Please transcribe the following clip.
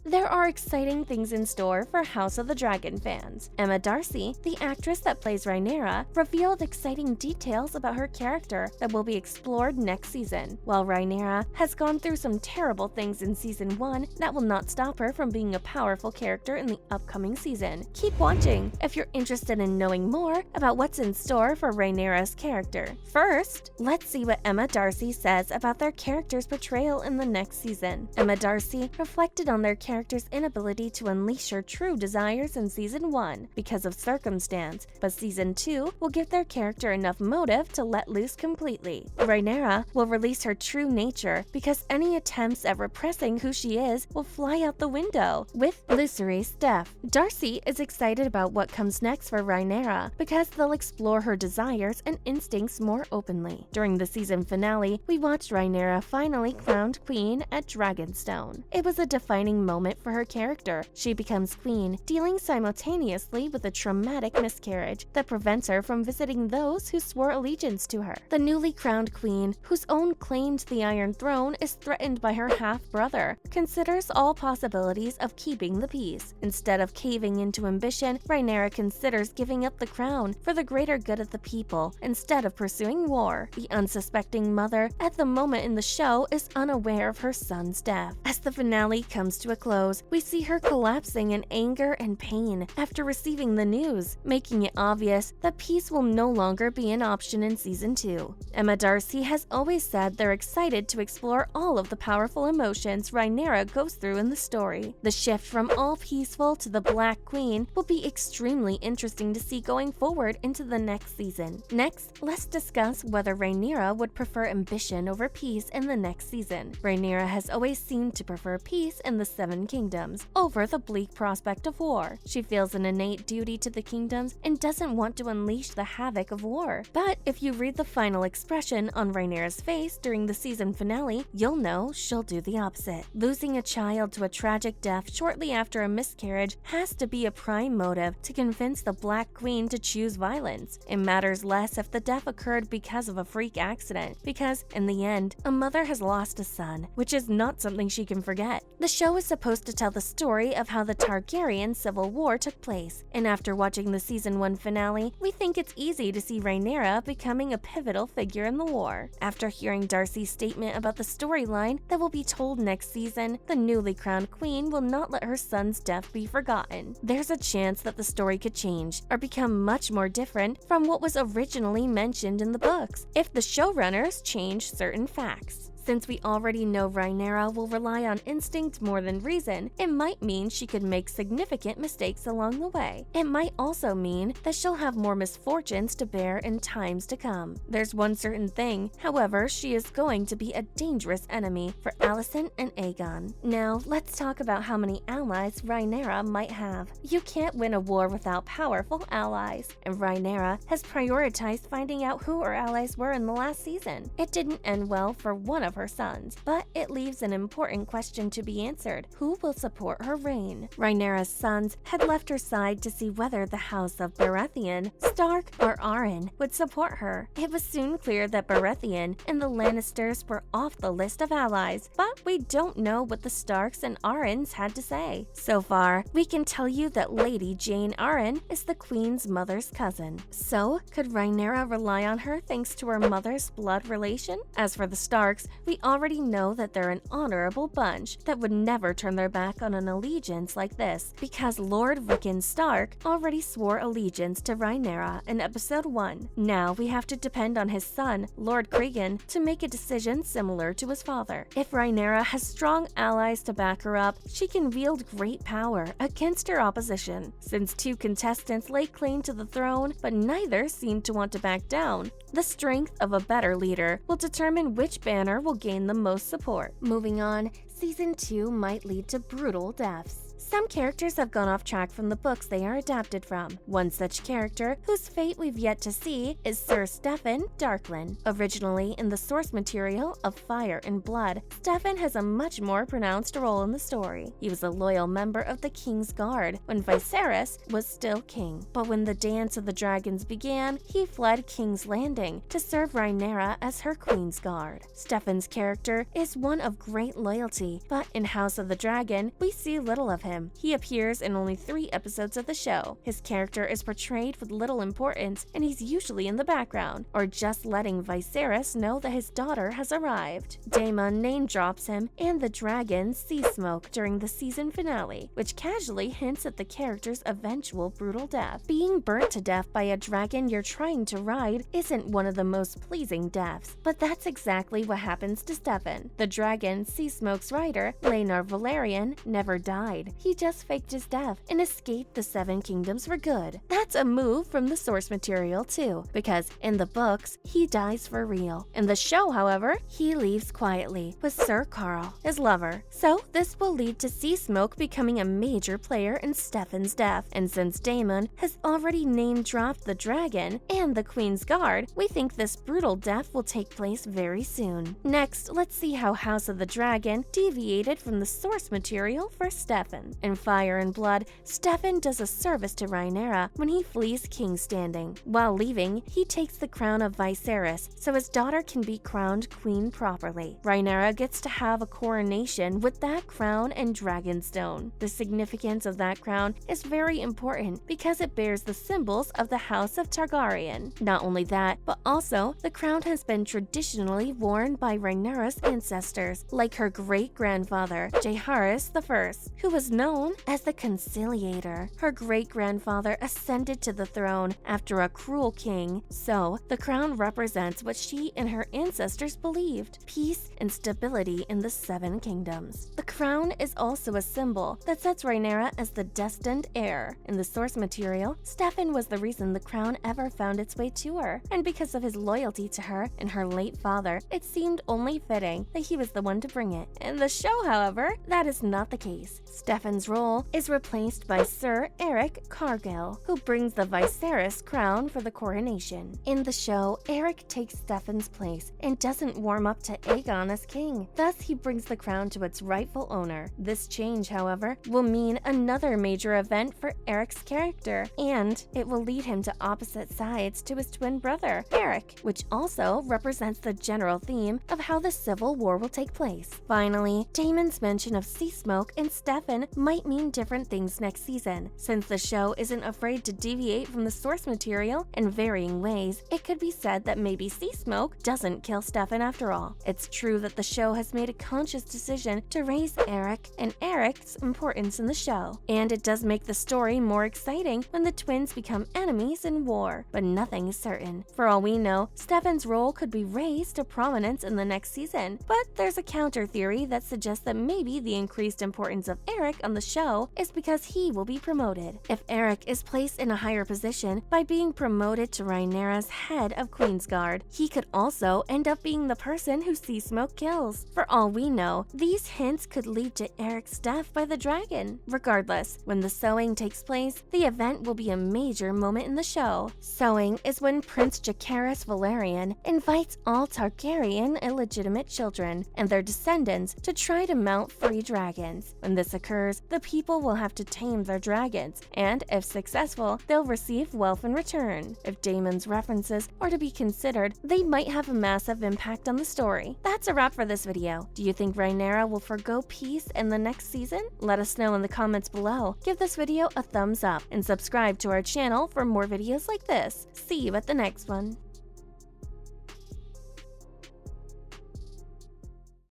there are exciting things in store for House of the Dragon fans. Emma Darcy, the actress that plays Rhaenyra, revealed exciting details about her character that will be explored next season. While Rhaenyra has gone through some terrible things in season 1, that will not stop her from being a powerful character in the upcoming season. Keep watching if you're interested in knowing more about what's in store for Rhaenyra's character. First, let's see what Emma Darcy says about their character's portrayal in the next season. Emma Darcy reflected on their character's inability to unleash her true desires in season 1 because of circumstance, but season 2 will give their character enough motive to let loose completely. Rhaenyra will release her true nature because any attempts at repressing who she is will fly out the window with Lucerys Steph. Darcy is excited about what comes next for Rhaenyra because they'll explore her desires and instincts more openly. During the season finale, we watched Rhaenyra finally crowned queen at Dragonstone. It was a defining moment for her character. She becomes queen, dealing simultaneously with a traumatic miscarriage that prevents her from visiting those who swore allegiance to her. The newly crowned queen, whose own claim to the Iron Throne is threatened by her half-brother, considers all possibilities of keeping the peace. Instead of caving into ambition, Rhaenyra considers giving up the crown for the greater good of the people instead of pursuing war. The unsuspecting mother, at the moment in the show, is unaware of her son's death. As the finale comes to a close, we see her collapsing in anger and pain after receiving the news, making it obvious that peace will no longer be an option in season 2. Emma Darcy has always said they're excited to explore all of the powerful emotions Rhaenyra goes through in the story. The shift from all peaceful to the Black Queen will be extremely interesting to see going forward into the next season. Next, let's discuss whether Rhaenyra would prefer ambition over peace in the next season. Rhaenyra has always seemed to prefer peace in the Seven Kingdoms over the bleak prospect of war. She feels an innate duty to the kingdoms and doesn't want to unleash the havoc of war. But if you read the final expression on Rhaenyra's face during the season finale, you'll know she'll do the opposite. Losing a child to a tragic death shortly after a miscarriage has to be a prime motive to convince the Black Queen to choose violence. It matters less if the death occurred because of a freak accident, because in the end, a mother has lost a son, which is not something she can forget. The show is supposed to tell the story of how the Targaryen civil war took place, and after watching the season 1 finale, we think it's easy to see Rhaenyra becoming a pivotal figure in the war. After hearing Darcy's statement about the storyline that will be told next season, the newly crowned queen will not let her son's death be forgotten. There's a chance that the story could change or become much more different from what was originally mentioned in the books if the showrunners change certain facts. Since we already know Rhaenyra will rely on instinct more than reason, it might mean she could make significant mistakes along the way. It might also mean that she'll have more misfortunes to bear in times to come. There's one certain thing, however, she is going to be a dangerous enemy for Alicent and Aegon. Now, let's talk about how many allies Rhaenyra might have. You can't win a war without powerful allies, and Rhaenyra has prioritized finding out who her allies were in the last season. It didn't end well for one of her sons, but it leaves an important question to be answered. Who will support her reign? Rhaenyra's sons had left her side to see whether the house of Baratheon, Stark, or Arryn would support her. It was soon clear that Baratheon and the Lannisters were off the list of allies, but we don't know what the Starks and Arryns had to say. So far, we can tell you that Lady Jane Arryn is the queen's mother's cousin. So, could Rhaenyra rely on her thanks to her mother's blood relation? As for the Starks, we already know that they're an honorable bunch that would never turn their back on an allegiance like this, because Lord Rickon Stark already swore allegiance to Rhaenyra in episode 1. Now we have to depend on his son, Lord Cregan, to make a decision similar to his father. If Rhaenyra has strong allies to back her up, she can wield great power against her opposition. Since 2 contestants lay claim to the throne, but neither seemed to want to back down, the strength of a better leader will determine which banner will gain the most support. Moving on, Season 2 might lead to brutal deaths. Some characters have gone off track from the books they are adapted from. One such character, whose fate we've yet to see, is Sir Steffon Darklyn. Originally in the source material of Fire and Blood, Steffon has a much more pronounced role in the story. He was a loyal member of the King's Guard when Viserys was still king. But when the Dance of the Dragons began, he fled King's Landing to serve Rhaenyra as her Queen's Guard. Steffon's character is one of great loyalty, but in House of the Dragon, we see little of him. He appears in only 3 episodes of the show. His character is portrayed with little importance, and he's usually in the background, or just letting Viserys know that his daughter has arrived. Daemon name drops him and the dragon Seasmoke during the season finale, which casually hints at the character's eventual brutal death. Being burnt to death by a dragon you're trying to ride isn't one of the most pleasing deaths, but that's exactly what happens to Steffon. The dragon Seasmoke's rider, Rhaenyra Targaryen, never died. He just faked his death and escaped the 7 kingdoms for good. That's a move from the source material too, because in the books, he dies for real. In the show, however, he leaves quietly with Sir Carl, his lover. So this will lead to Seasmoke becoming a major player in Steffon's death, and since Daemon has already name-dropped the dragon and the Queen's Guard, we think this brutal death will take place very soon. Next, let's see how House of the Dragon deviated from the source material for Steffon. In Fire and Blood, Steffon does a service to Rhaenyra when he flees King's Standing. While leaving, he takes the crown of Viserys so his daughter can be crowned queen properly. Rhaenyra gets to have a coronation with that crown and Dragonstone. The significance of that crown is very important because it bears the symbols of the House of Targaryen. Not only that, but also the crown has been traditionally worn by Rhaenyra's ancestors, like her great-grandfather, Jaehaerys I, who was known as the Conciliator. Her great-grandfather ascended to the throne after a cruel king, so the crown represents what she and her ancestors believed: peace and stability in the 7 kingdoms. The crown is also a symbol that sets Rhaenyra as the destined heir. In the source material, Steffon was the reason the crown ever found its way to her, and because of his loyalty to her and her late father, it seemed only fitting that he was the one to bring it. In the show, however, that is not the case. Steffon's role is replaced by Sir Eric Cargill, who brings the Viserys crown for the coronation. In the show, Eric takes Steffon's place and doesn't warm up to Aegon as king. Thus, he brings the crown to its rightful owner. This change, however, will mean another major event for Eric's character, and it will lead him to opposite sides to his twin brother, Eric, which also represents the general theme of how the Civil War will take place. Finally, Daemon's mention of Seasmoke and Steffon might mean different things next season. Since the show isn't afraid to deviate from the source material in varying ways, it could be said that maybe Seasmoke doesn't kill Steffon after all. It's true that the show has made a conscious decision to raise Eric and Eric's importance in the show, and it does make the story more exciting when the twins become enemies in war, but nothing is certain. For all we know, Steffon's role could be raised to prominence in the next season, but there's a counter theory that suggests that maybe the increased importance of Eric on the show is because he will be promoted. If Eric is placed in a higher position by being promoted to Rhaenyra's head of Queen's Guard, he could also end up being the person who Seasmoke kills. For all we know, these hints could lead to Eric's death by the dragon. Regardless, when the sowing takes place, the event will be a major moment in the show. Sowing is when Prince Jaehaerys Valerian invites all Targaryen illegitimate children and their descendants to try to mount free dragons. When this occurs, the people will have to tame their dragons, and if successful, they'll receive wealth in return. If Daemon's references are to be considered, they might have a massive impact on the story. That's a wrap for this video. Do you think Rhaenyra will forgo peace in the next season? Let us know in the comments below. Give this video a thumbs up and subscribe to our channel for more videos like this. See you at the next one.